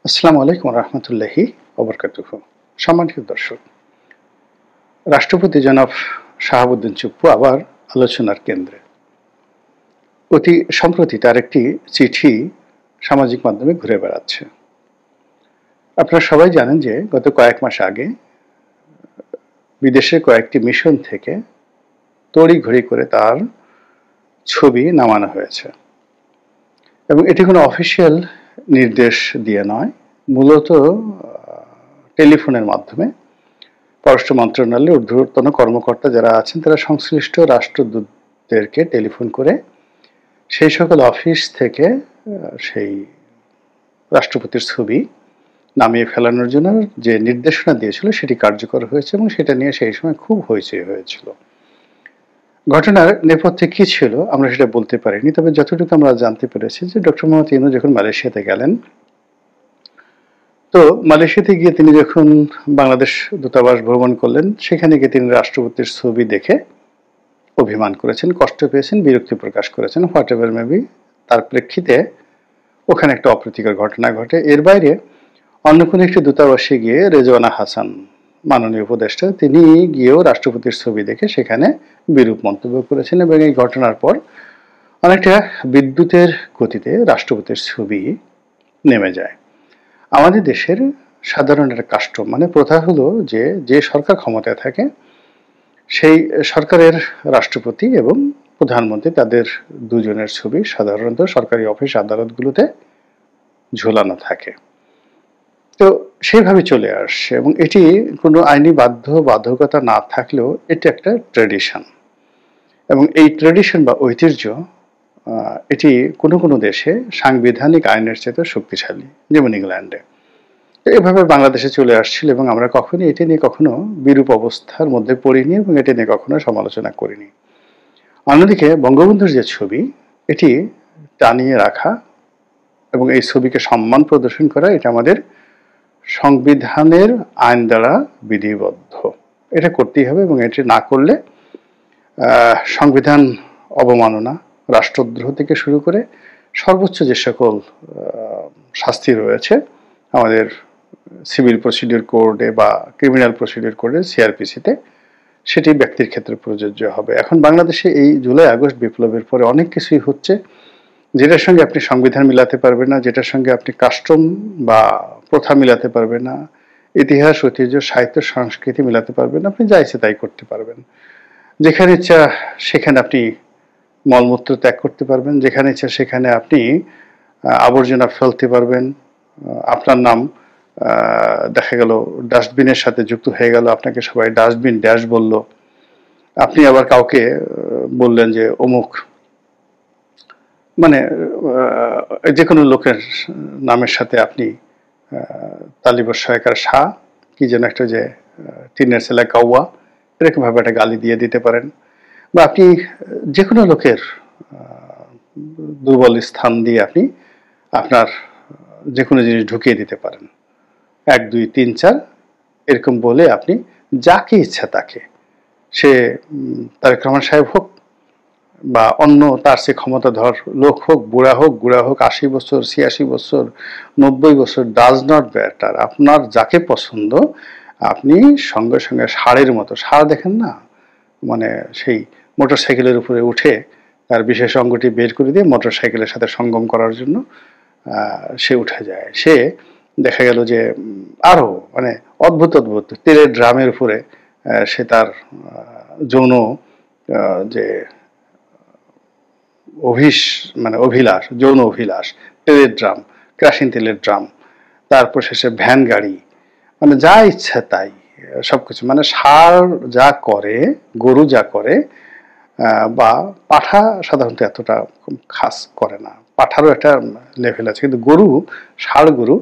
আসসালামু আলাইকুম রহমতুল্লাহি ওবরকাতুহু। সম্মানিত দর্শক, রাষ্ট্রপতি জনাব শাহাবুদ্দিন চুপ্পু আবার আলোচনার কেন্দ্রে। অতি সম্প্রতি তার একটি চিঠি সামাজিক মাধ্যমে ঘুরে বেড়াচ্ছে। আপনারা সবাই জানেন যে গত কয়েক মাস আগে বিদেশের কয়েকটি মিশন থেকে তড়িঘড়ি করে তার ছবি নামানো হয়েছে এবং এটি কোনো অফিসিয়াল নির্দেশ দিয়ে নয়, মূলত টেলিফোনের মাধ্যমে পররাষ্ট্র মন্ত্রণালয়ের ঊর্ধ্বতন কর্মকর্তা যারা আছেন তারা সংশ্লিষ্ট রাষ্ট্রদূতদেরকে টেলিফোন করে সেই সকল অফিস থেকে সেই রাষ্ট্রপতির ছবি নামিয়ে ফেলানোর জন্য যে নির্দেশনা দিয়েছিল সেটি কার্যকর হয়েছে এবং সেটা নিয়ে সেই সময় খুব হইচই হয়েছিল। ঘটনার নেপথ্যে কি ছিল আমরা সেটা বলতে পারিনি, তবে যতটুকু আমরা জানতে পেরেছি যে ডক্টর মোহাম্মদ ইউনূস যখন মালয়েশিয়াতে গেলেন, তো মালয়েশিয়াতে গিয়ে তিনি যখন বাংলাদেশ দূতাবাস ভ্রমণ করলেন, সেখানে গিয়ে তিনি রাষ্ট্রপতির ছবি দেখে অভিমান করেছেন, কষ্ট পেয়েছেন, বিরক্তি প্রকাশ করেছেন, হোয়াট এভার মেবি। তার প্রেক্ষিতে ওখানে একটা অপ্রীতিকর ঘটনা ঘটে। এর বাইরে অন্য কোনো একটি দূতাবাসে গিয়ে রেজওয়ানা হাসান, মাননীয় উপদেষ্টা, তিনি গিয়েও রাষ্ট্রপতির ছবি দেখে সেখানে বিরূপ মন্তব্য করেছেন এবং এই ঘটনার পর অনেকটা বিদ্যুতের গতিতে রাষ্ট্রপতির ছবি নেমে যায়। আমাদের দেশের সাধারণ একটা কাস্টম, মানে প্রথা হলো যে যে সরকার ক্ষমতায় থাকে সেই সরকারের রাষ্ট্রপতি এবং প্রধানমন্ত্রী তাদের দুজনের ছবি সাধারণত সরকারি অফিস আদালতগুলোতে ঝোলানো থাকে। তো সেইভাবে চলে আসছে এবং এটি কোনো আইনি বাধ্যকতা না থাকলেও এটি একটা ট্র্যাডিশন এবং এই ট্র্যাডিশন বা ঐতিহ্য এটি কোনো কোনো দেশে সাংবিধানিক আইনের চেয়ে শক্তিশালী, যেমন ইংল্যান্ডে। এভাবে বাংলাদেশে চলে আসছিল এবং আমরা কখনোই এটি নিয়ে কখনো বিরূপ অবস্থার মধ্যে পড়িনি এবং এটি নিয়ে কখনো সমালোচনা করিনি। অন্যদিকে বঙ্গবন্ধুর যে ছবি, এটি টানিয়ে রাখা এবং এই ছবিকে সম্মান প্রদর্শন করা, এটা আমাদের সংবিধানের আইন দ্বারা বিধিবদ্ধ। এটা করতেই হবে এবং এটি না করলে সংবিধান অবমাননা, রাষ্ট্রদ্রোহ থেকে শুরু করে সর্বোচ্চ যে সকল শাস্তি রয়েছে আমাদের সিভিল প্রসিডিউর কোডে বা ক্রিমিনাল প্রসিডিউর কোডে, সিআরপিসিতে, সেটি ব্যক্তির ক্ষেত্রে প্রযোজ্য হবে। এখন বাংলাদেশে এই জুলাই আগস্ট বিপ্লবের পরে অনেক কিছুই হচ্ছে যেটার সঙ্গে আপনি সংবিধান মিলাতে পারবেন না, যেটার সঙ্গে আপনি কাস্টম বা প্রথা মিলাতে পারবেন না, ইতিহাস, ঐতিহ্য, সাহিত্য, সংস্কৃতি মিলাতে পারবেন না। আপনি যা ইচ্ছে তাই করতে পারবেন। যেখানে ইচ্ছা সেখানে আপনি মলমূত্র ত্যাগ করতে পারবেন, যেখানে ইচ্ছা সেখানে আপনি আবর্জনা ফেলতে পারবেন। আপনার নাম দেখা গেল ডাস্টবিনের সাথে যুক্ত হয়ে গেল, আপনাকে সবাই ডাস্টবিন ড্যাশ বলল। আপনি আবার কাউকে বললেন যে অমুক, মানে যে কোনো লোকের নামের সাথে আপনি তালিবর সহায়কার শাহ কি যেন একটা, যে তিনের ছেলে কাউয়া, এরকমভাবে একটা গালি দিয়ে দিতে পারেন। বা আপনি যে কোনো লোকের দুর্বল স্থান দিয়ে আপনি আপনার যে কোনো জিনিস ঢুকিয়ে দিতে পারেন। 1 2 3 4 এরকম বলে আপনি যাকে ইচ্ছা তাকে, সে তারেক রহমান সাহেব হোক বা অন্য তার সে ক্ষমতাধর লোক হোক, বুড়া হোক 80 বছর, 86 বছর, 90 বছর, ডাজ নট ম্যাটার। আপনার যাকে পছন্দ আপনি সঙ্গে সঙ্গে ষাঁড়ের মতো, ষাঁড় দেখেন না, মানে সেই মোটর সাইকেলের উপরে উঠে তার বিশেষ অঙ্গটি বের করে দিয়ে মোটর সাইকেলের সাথে সঙ্গম করার জন্য সে উঠে যায়। সে দেখা গেল যে আরো মানে অদ্ভুত তেলের ড্রামের উপরে সে তার যৌন যে অভিলাষ, যৌন অভিলাষ, তেলের ড্রাম, কেরোসিন তেলের ড্রাম, তারপর শেষে ভ্যান গাড়ি, মানে যা ইচ্ছা তাই সবকিছু। মানে ষাঁড় যা করে, গরু যা করে, বা পাঠা সাধারণত এতটা খাস করে না, পাঠারও একটা লেভেল আছে, কিন্তু গরু, ষাঁড় গরু,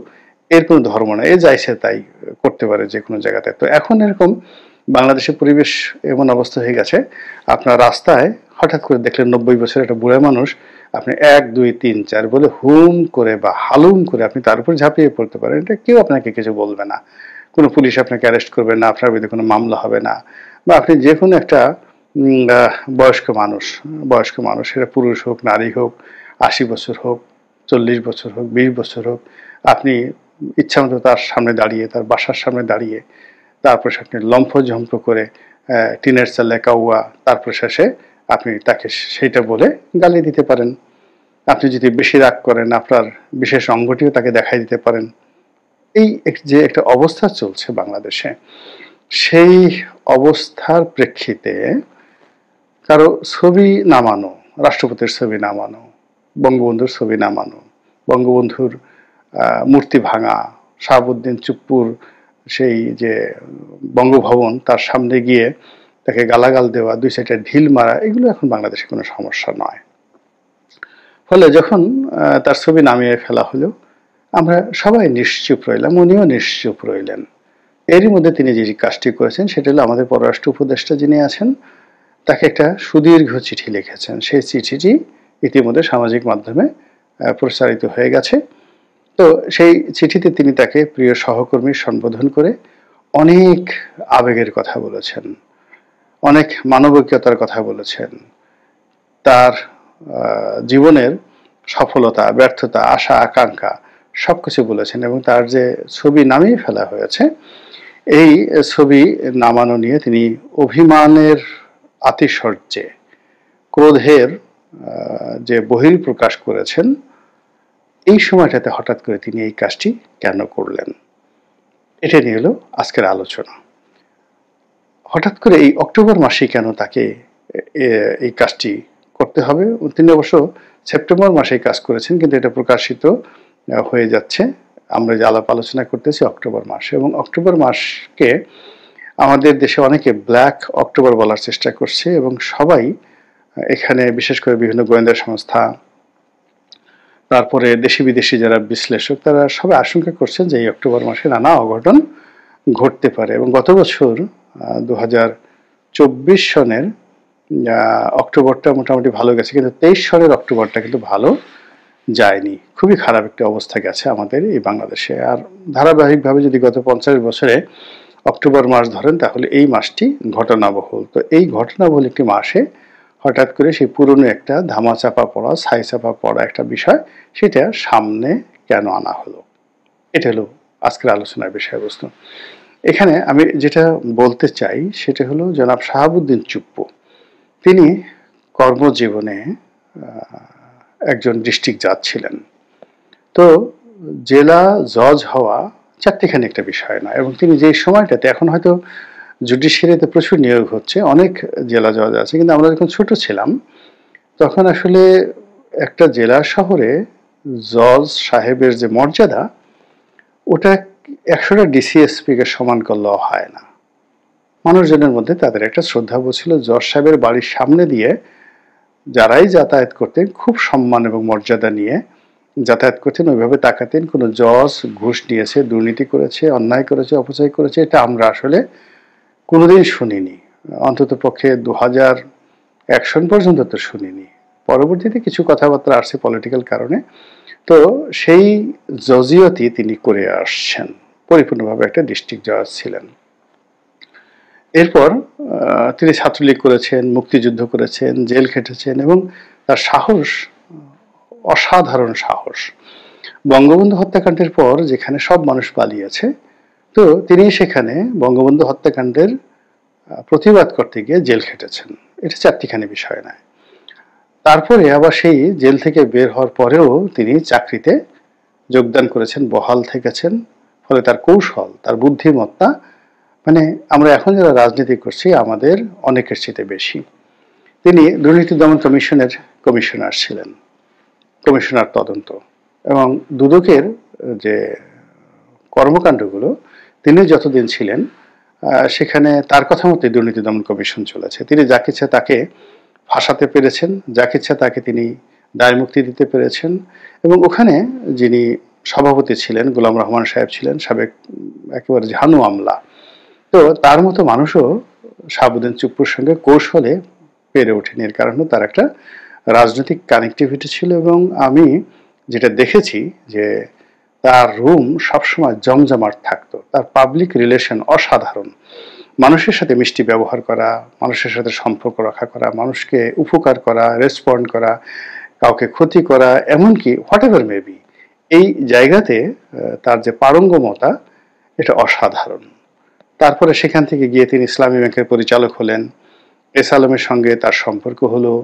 এর কোনো ধর্ম না, এ যাইছে তাই করতে পারে যে কোনো জায়গাতে। তো এখন এরকম বাংলাদেশের পরিবেশ এমন অবস্থা হয়ে গেছে, আপনার রাস্তায় হঠাৎ করে দেখলেন 90 বছরের একটা বুড়া মানুষ, আপনি 1 2 3 4 বলে হুম করে বা হালুম করে আপনি তার উপর ঝাঁপিয়ে পড়তে পারেন। এটা কেউ আপনাকে কিছু বলবে না, কোনো পুলিশ আপনাকে অ্যারেস্ট করবে না, আপনার বিরুদ্ধে কোনো মামলা হবে না। বা আপনি যে কোনো একটা বয়স্ক মানুষ, সেটা পুরুষ হোক, নারী হোক, 80 বছর হোক, 40 বছর হোক, 20 বছর হোক, আপনি ইচ্ছামতো তার সামনে দাঁড়িয়ে, তার বাসার সামনে দাঁড়িয়ে তারপরে আপনি লম্ফঝম্প করে টিনের চালে কাউয়া, তারপরে শেষে আপনি তাকে সেইটা বলে গালি দিতে পারেন। আপনি যদি বেশি রাগ করেন আপনার বিশেষ অঙ্গটিও তাকে দেখাই দিতে পারেন। এই যে একটা অবস্থা চলছে বাংলাদেশে, সেই অবস্থার প্রেক্ষিতে কারো ছবি নামানো, রাষ্ট্রপতির ছবি নামানো, বঙ্গবন্ধুর ছবি নামানো, বঙ্গবন্ধুর মূর্তি ভাঙা, শাহাবুদ্দিন চুপ্পুর সেই যে বঙ্গভবন তার সামনে গিয়ে তাকে গালাগাল দেওয়া, দুই সাইডে ঢিল মারা, এগুলো এখন বাংলাদেশে কোনো সমস্যা নয়। ফলে যখন তার ছবি নামিয়ে ফেলা হলো, আমরা সবাই নিশ্চুপ রইলাম, উনিও নিশ্চুপ রইলেন। এরই মধ্যে তিনি যে কাজটি করেছেন সেটা হলো আমাদের পররাষ্ট্র উপদেষ্টা যিনি আছেন তাকে একটা সুদীর্ঘ চিঠি লিখেছেন। সেই চিঠিটি ইতিমধ্যে সামাজিক মাধ্যমে প্রচারিত হয়ে গেছে। তো সেই চিঠিতে তিনি তাকে প্রিয় সহকর্মী সম্বোধন করে অনেক আবেগের কথা বলেছেন, অনেক মানবিকতার কথা বলেছেন, তার জীবনের সফলতা, ব্যর্থতা, আশা আকাঙ্ক্ষা সবকিছু বলেছেন এবং তার যে ছবি নামিয়ে ফেলা হয়েছে এই ছবি নামানো নিয়ে তিনি অভিমানের আতিশয্যে, ক্রোধের যে বহিঃপ্রকাশ করেছেন। এই সময়টাতে হঠাৎ করে তিনি এই কাজটি কেন করলেন, এটা নিয়ে হলো আজকের আলোচনা। হঠাৎ করে এই অক্টোবর মাসে কেন তাকে এই কাজটি করতে হবে? তিনি অবশ্য সেপ্টেম্বর মাসে কাজ করেছেন, কিন্তু এটা প্রকাশিত হয়ে যাচ্ছে, আমরা যে আলাপ আলোচনা করতেছি অক্টোবর মাসে। এবং অক্টোবর মাসকে আমাদের দেশে অনেকে ব্ল্যাক অক্টোবর বলার চেষ্টা করছে এবং সবাই এখানে বিশেষ করে বিভিন্ন গোয়েন্দা সংস্থা, তারপরে দেশি বিদেশি যারা বিশ্লেষক, তারা সবাই আশঙ্কা করছেন যে এই অক্টোবর মাসে নানা অঘটন ঘটতে পারে। এবং গত বছর 2024 সনের অক্টোবরটা মোটামুটি ভালো গেছে, কিন্তু 23 সনের অক্টোবরটা কিন্তু ভালো যায়নি, খুবই খারাপ একটা অবস্থা গেছে আমাদের এই বাংলাদেশে। আর ধারাবাহিকভাবে যদি গত 50 বছরে অক্টোবর মাস ধরেন তাহলে এই মাসটি ঘটনাবহুল। তো এই ঘটনাবহুল একটি মাসে হঠাৎ করে সেই পুরনো একটা ধামাচাপা পড়া, ছাইচাপা পড়া একটা বিষয়, সেটা সামনে কেন আনা হলো, এটা হলো আজকের আলোচনার বিষয়বস্তু। এখানে আমি যেটা বলতে চাই সেটা হলো জনাব শাহাবুদ্দিন চুপ্পু, তিনি কর্মজীবনে একজন ডিস্ট্রিক্ট জাজ ছিলেন। তো জেলা জজ হওয়া চারটিখানি একটা বিষয় না, এবং তিনি যে সময়টাতে, এখন হয়তো জুডিশিয়ারিতে প্রচুর নিয়োগ হচ্ছে, অনেক জেলা জজ আছে, কিন্তু আমরা যখন ছোট ছিলাম তখন আসলে একটা জেলা শহরে জজ সাহেবের যে মর্যাদা, ওটা 100টা ডিসিএসপিকে সমান করলেও হয় না। মানুষজনের মধ্যে তাদের একটা শ্রদ্ধাবোধ ছিল। জজ সাহেবের বাড়ির সামনে দিয়ে যারাই যাতায়াত করতেন খুব সম্মান এবং মর্যাদা নিয়ে যাতায়াত করতেন, ওইভাবে তাকাতেন। কোনো জজ ঘুষ নিয়েছে, দুর্নীতি করেছে, অন্যায় করেছে, অপচয় করেছে, এটা আমরা আসলে কোনোদিন শুনিনি, অন্তত পক্ষে 2001 সন পর্যন্ত তো শুনিনি। পরবর্তীতে কিছু কথাবার্তা আসছে পলিটিক্যাল কারণে। তো সেই জজিয়তি তিনি করে আসছেন, পরিপূর্ণভাবে একটা ডিস্ট্রিক্ট জজ ছিলেন। এরপর তিনি ছাত্রলীগ করেছেন, মুক্তিযুদ্ধ করেছেন, জেল খেটেছেন, এবং তার সাহস, অসাধারণ সাহস। বঙ্গবন্ধু হত্যাকাণ্ডের পর যেখানে সব মানুষ পালিয়েছে, তো তিনি সেখানে বঙ্গবন্ধু হত্যাকাণ্ডের প্রতিবাদ করতে গিয়ে জেল খেটেছেন। এটা চারটিখানি বিষয় নয়। তারপরে আবার সেই জেল থেকে বের হওয়ার পরেও তিনি চাকরিতে যোগদান করেছেন, বহাল থেকেছেন। ফলে তার কৌশল, তার বুদ্ধিমত্তা, মানে আমরা এখন যারা রাজনীতি করছি আমাদের অনেকের চেয়ে বেশি। তিনি দুর্নীতি দমন কমিশনের কমিশনার ছিলেন, কমিশনার তদন্ত, এবং দুদকের যে কর্মকাণ্ডগুলো তিনি যতদিন ছিলেন সেখানে তার কথা মতোই দুর্নীতি দমন কমিশন চলেছে। তিনি যাকে ইচ্ছা তাকে ফাঁসাতে পেরেছেন, যাকে ইচ্ছা তাকে তিনি দায়মুক্তি দিতে পেরেছেন। এবং ওখানে যিনি সভাপতি ছিলেন গোলাম রহমান সাহেব ছিলেন, সাবেক একেবারে ঝানু আমলা। তো তার মতো মানুষও শাহাবুদ্দিন চুপ্পুর সঙ্গে কৌশলে পেরে ওঠেনি। এর কারণে তার একটা রাজনৈতিক কানেক্টিভিটি ছিল। এবং আমি যেটা দেখেছি যে তার রুম সবসময় জমজমাট থাকতো, তার পাবলিক রিলেশন অসাধারণ। মানুষের সাথে মিষ্টি ব্যবহার করা, মানুষের সাথে সম্পর্ক রক্ষা করা, মানুষকে উপকার করা, রেসপন্ড করা, কাউকে ক্ষতি করা, এমনকি হোয়াট এভার মেবি, এই জায়গাতে তার যে পারঙ্গমতা এটা অসাধারণ। তারপরে সেখান থেকে গিয়ে তিনি ইসলামী ব্যাংকের পরিচালক হলেন, এস আলমের সঙ্গে তার সম্পর্ক হলো।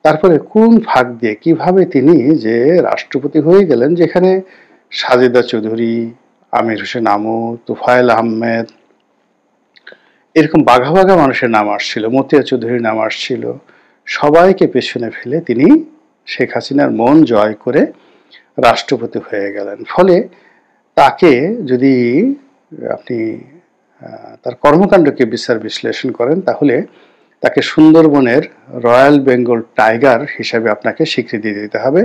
তারপরে কোন ফাঁক দিয়ে কিভাবে তিনি যে রাষ্ট্রপতি হয়ে গেলেন, যেখানে সাজেদা চৌধুরী, আমির হোসেন আমু, তুফায়েল আহমেদ, এরকম বাঘা বাঘা মানুষের নাম আসছিল, মতিয়া চৌধুরীর নাম আসছিল। সবাইকে পেছনে ফেলে তিনি শেখ হাসিনার মন জয় করে রাষ্ট্রপতি হয়ে গেলেন। ফলে তাকে যদি আপনি তার কর্মকাণ্ডকে বিচার বিশ্লেষণ করেন, তাহলে তাকে সুন্দরবনের রয়্যাল বেঙ্গল টাইগার হিসাবে আপনাকে স্বীকৃতি দিতে হবে,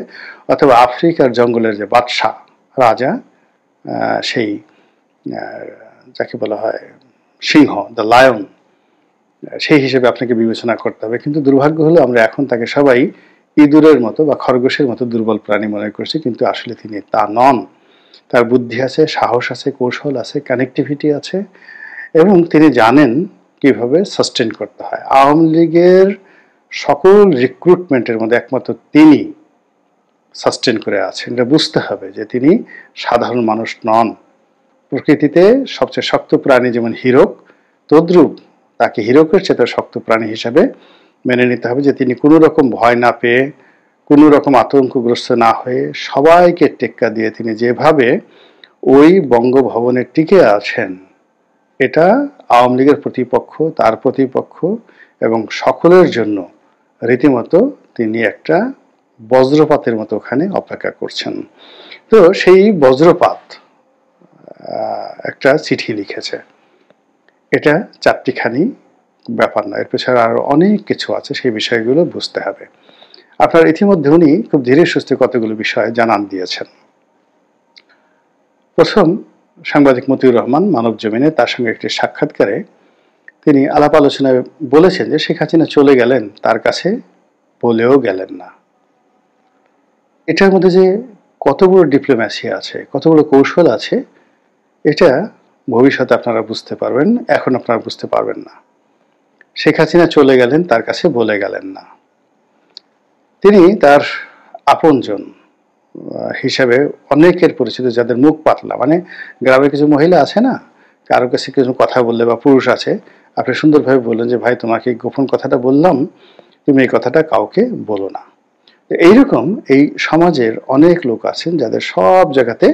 অথবা আফ্রিকার জঙ্গলের যে বাদশাহ রাজা, সেই যাকে বলা হয় সিংহ, দ্য লায়ন, সেই হিসেবে আপনাকে বিবেচনা করতে হবে। কিন্তু দুর্ভাগ্য হলো আমরা এখন তাকে সবাই ইঁদুরের মতো বা খরগোশের মতো দুর্বল প্রাণী মনে করছি, কিন্তু আসলে তিনি তা নন। তার বুদ্ধি আছে, সাহস আছে, কৌশল আছে, কানেক্টিভিটি আছে, এবং তিনি জানেন কিভাবে সাস্টেন করতে হয়। আওয়ামী লীগের সকল রিক্রুটমেন্টের মধ্যে একমাত্র তিনি সাস্টেন করে আছেন। এটা বুঝতে হবে যে তিনি সাধারণ মানুষ নন। প্রকৃতিতে সবচেয়ে শক্ত প্রাণী যেমন হীরক, তদ্রূপ তাকে হীরকের চেয়ে শক্ত প্রাণী হিসাবে মেনে নিতে হবে, যে তিনি কোনো রকম ভয় না পেয়ে, কোনো রকম আতঙ্কগ্রস্ত না হয়ে, সবাইকে টেক্কা দিয়ে তিনি যেভাবে ওই বঙ্গভবনে টিকে আছেন, এটা আওয়ামী লীগের প্রতিপক্ষ, তার প্রতিপক্ষ এবং সকলের জন্য রীতিমতো তিনি একটা বজ্রপাতের মতো ওখানে অপেক্ষা করছেন। তো সেই বজ্রপাত একটা চিঠি লিখেছে। এটা চারটিখানি ব্যাপার না, এর পেছনে আরো অনেক কিছু আছে, সেই বিষয়গুলো বুঝতে হবে। আপনার ইতিমধ্যে উনি খুব ধীরে সুস্থে কতগুলো বিষয় জানান দিয়েছেন। প্রথম, সাংবাদিক মতিউর রহমান মানব জমিনে তার সঙ্গে একটি সাক্ষাৎকারে তিনি আলাপ আলোচনায় বলেছেন যে শেখ হাসিনা চলে গেলেন, তার কাছে বলেও গেলেন না। এটার মধ্যে যে কত বড় ডিপ্লোম্যাসি আছে, কত বড় কৌশল আছে, এটা ভবিষ্যতে আপনারা বুঝতে পারবেন, এখন আপনারা বুঝতে পারবেন না। শেখ হাসিনা চলে গেলেন, তার কাছে বলে গেলেন না। তিনি তার আপনজন হিসাবে অনেকের পরিচিত, যাদের মুখ পাতলা, মানে গ্রামে কিছু মহিলা আছে না, কারো কাছে কিছু কথা বললে, বা পুরুষ আছে, আপনি সুন্দরভাবে বললেন যে ভাই তোমাকে গোপন কথাটা বললাম, তুমি এই কথাটা কাউকে বলো না। এইরকম এই সমাজের অনেক লোক আছেন যাদের সব জায়গাতে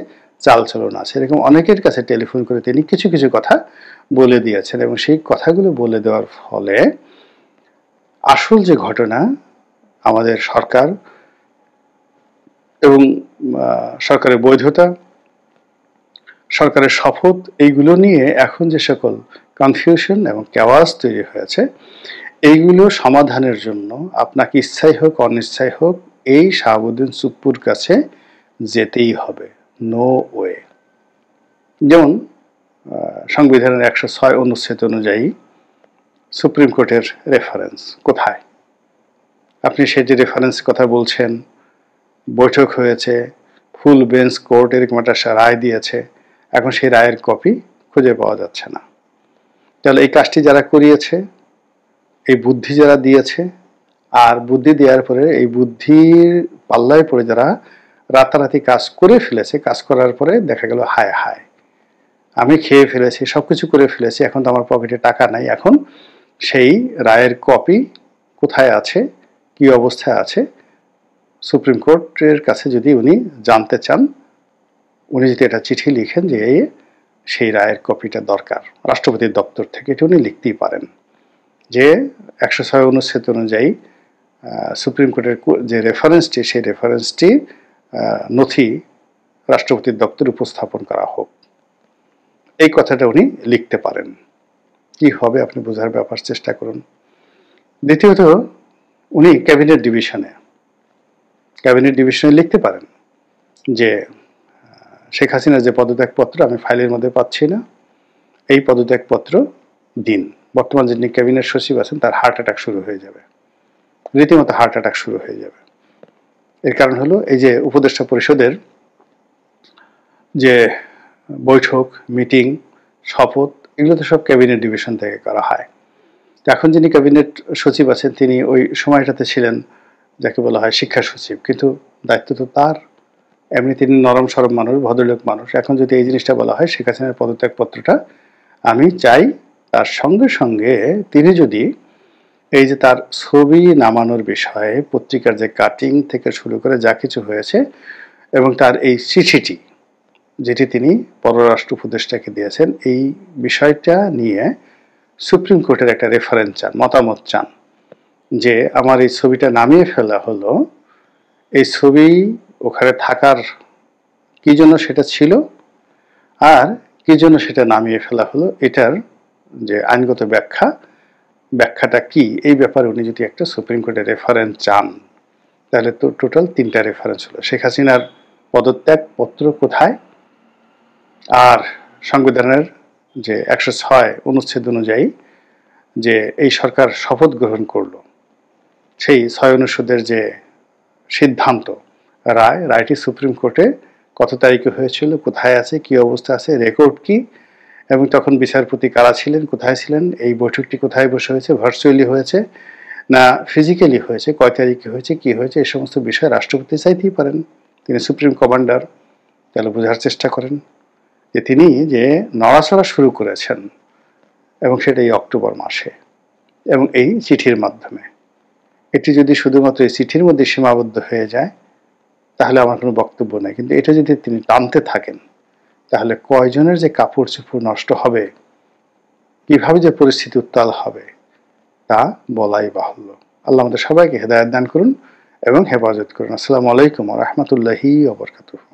চালচলন আছে। এরকম অনেকের কাছে টেলিফোন করে তিনি কিছু কিছু কথা বলে দিয়েছেন, এবং সেই কথাগুলো বলে দেওয়ার ফলে আসল যে ঘটনা, আমাদের সরকার এবং সরকারের বৈধতা, সরকারের শপথ, এইগুলো নিয়ে এখন যে সকল কনফিউশন এবং ক্যাওয়াস তৈরি হয়েছে, এইগুলো সমাধানের জন্য আপনাকে ইচ্ছাই হোক অনিচ্ছাই হোক এই শাহাবুদ্দিন সুপ্পুর কাছে যেতেই হবে, নো ওয়ে। যেমন সংবিধানের 106 অনুচ্ছেদ অনুযায়ী সুপ্রিম কোর্টের রেফারেন্স কোথায়? আপনি সেই যে রেফারেন্স কথা বলছেন, বৈঠক হয়েছে, ফুল বেঞ্চ কোর্ট এরকম একটা রায় দিয়েছে, এখন সেই রায়ের কপি খুঁজে পাওয়া যাচ্ছে না। তাহলে এই কাজটি যারা করিয়েছে, এই বুদ্ধি যারা দিয়েছে, আর বুদ্ধি দেওয়ার পরে এই বুদ্ধির পাল্লায় পড়ে যারা রাতারাতি কাজ করে ফেলেছে, কাজ করার পরে দেখা গেল হায় হায় আমি খেয়ে ফেলেছি, সবকিছু করে ফেলেছি, এখন তো আমার পকেটে টাকা নাই। এখন সেই রায়ের কপি কোথায় আছে, কি অবস্থায় আছে, সুপ্রিম কোর্টের কাছে যদি উনি জানতে চান, উনি যদি এটা চিঠি লিখেন যে সেই রায়ের কপিটা দরকার রাষ্ট্রপতির দপ্তর থেকে, এটা উনি লিখতেই পারেন যে 106 অনুচ্ছেদ অনুযায়ী সুপ্রিম কোর্টের যে রেফারেন্সটি, সেই রেফারেন্সটি নথি রাষ্ট্রপতির দপ্তরে উপস্থাপন করা হোক। এই কথাটা উনি লিখতে পারেন। কি হবে আপনি বোঝার ব্যাপার চেষ্টা করুন। দ্বিতীয়ত, উনি ক্যাবিনেট ডিভিশনে লিখতে পারেন যে শেখ হাসিনার যে পদত্যাগপত্র আমি ফাইলের মধ্যে পাচ্ছি না, এই পদত্যাগপত্র দিন। বর্তমান যিনি ক্যাবিনেট সচিব আছেন তার হার্ট অ্যাটাক শুরু হয়ে যাবে, রীতিমতো হার্ট অ্যাটাক শুরু হয়ে যাবে। এর কারণ হলো এই যে উপদেষ্টা পরিষদের যে বৈঠক, মিটিং, শপথ, এগুলো তো সব ক্যাবিনেট ডিভিশন থেকে করা হয়। এখন যিনি ক্যাবিনেট সচিব আছেন তিনি ওই সময়টাতে ছিলেন যাকে বলা হয় শিক্ষা সচিব, কিন্তু দায়িত্ব তো তার। এমনি তিনি নরম সরম মানুষ, ভদ্রলোক মানুষ। এখন যদি এই জিনিসটা বলা হয় শেখ হাসিনার পদত্যাগপত্রটা আমি চাই, তার সঙ্গে সঙ্গে তিনি যদি এই যে তার ছবি নামানোর বিষয়ে পত্রিকার যে কাটিং থেকে শুরু করে যা কিছু হয়েছে এবং তার এই চিঠিটি যেটি তিনি পররাষ্ট্র উপদেষ্টাকে দিয়েছেন, এই বিষয়টা নিয়ে সুপ্রিম কোর্টের একটা রেফারেন্স চান, মতামত চান, যে আমার এই ছবিটা নামিয়ে ফেলা হলো, এই ছবি ওখানে থাকার কি জন্য সেটা ছিল আর কি জন্য সেটা নামিয়ে ফেলা হলো, এটার যে আইনগত ব্যাখ্যাটা কি, এই ব্যাপারে উনি যদি একটা সুপ্রিম কোর্টের রেফারেন্স চান, তাহলে তো টোটাল 3টা রেফারেন্স হলো। শেখ হাসিনার পদত্যাগপত্র কোথায়, আর সংবিধানের যে 106 অনুচ্ছেদ অনুযায়ী যে এই সরকার শপথ গ্রহণ করলো, সেই 6 অনুচ্ছেদের যে সিদ্ধান্ত, রায়টি সুপ্রিম কোর্টে কত তারিখে হয়েছিল, কোথায় আছে, কি অবস্থা আছে, রেকর্ড কি, এবং তখন বিচারপতি কারা ছিলেন, কোথায় ছিলেন, এই বৈঠকটি কোথায় বসে হয়েছে, ভার্চুয়ালি হয়েছে না ফিজিক্যালি হয়েছে, কয় তারিখে হয়েছে, কি হয়েছে, এই সমস্ত বিষয় রাষ্ট্রপতি চাইতেই পারেন, তিনি সুপ্রিম কমান্ডার। তাহলে বোঝার চেষ্টা করেন যে তিনি যে নড়াচড়া শুরু করেছেন, এবং সেটা এই অক্টোবর মাসে এবং এই চিঠির মাধ্যমে। এটি যদি শুধুমাত্র এই চিঠির মধ্যে সীমাবদ্ধ হয়ে যায় তাহলে আমার কোনো বক্তব্য নেই, কিন্তু এটা যদি তিনি টানতে থাকেন তাহলে কয়জনের যে কাপড় চোপড় নষ্ট হবে, কিভাবে যে পরিস্থিতি উত্তাল হবে, তা বলাই বাহুল্য। আল্লাহ আমাদের সবাইকে হেদায়েত দান করুন এবং হেফাজত করুন। আসসালামু আলাইকুম ওয়া রাহমাতুল্লাহি ওয়া বারাকাতুহু।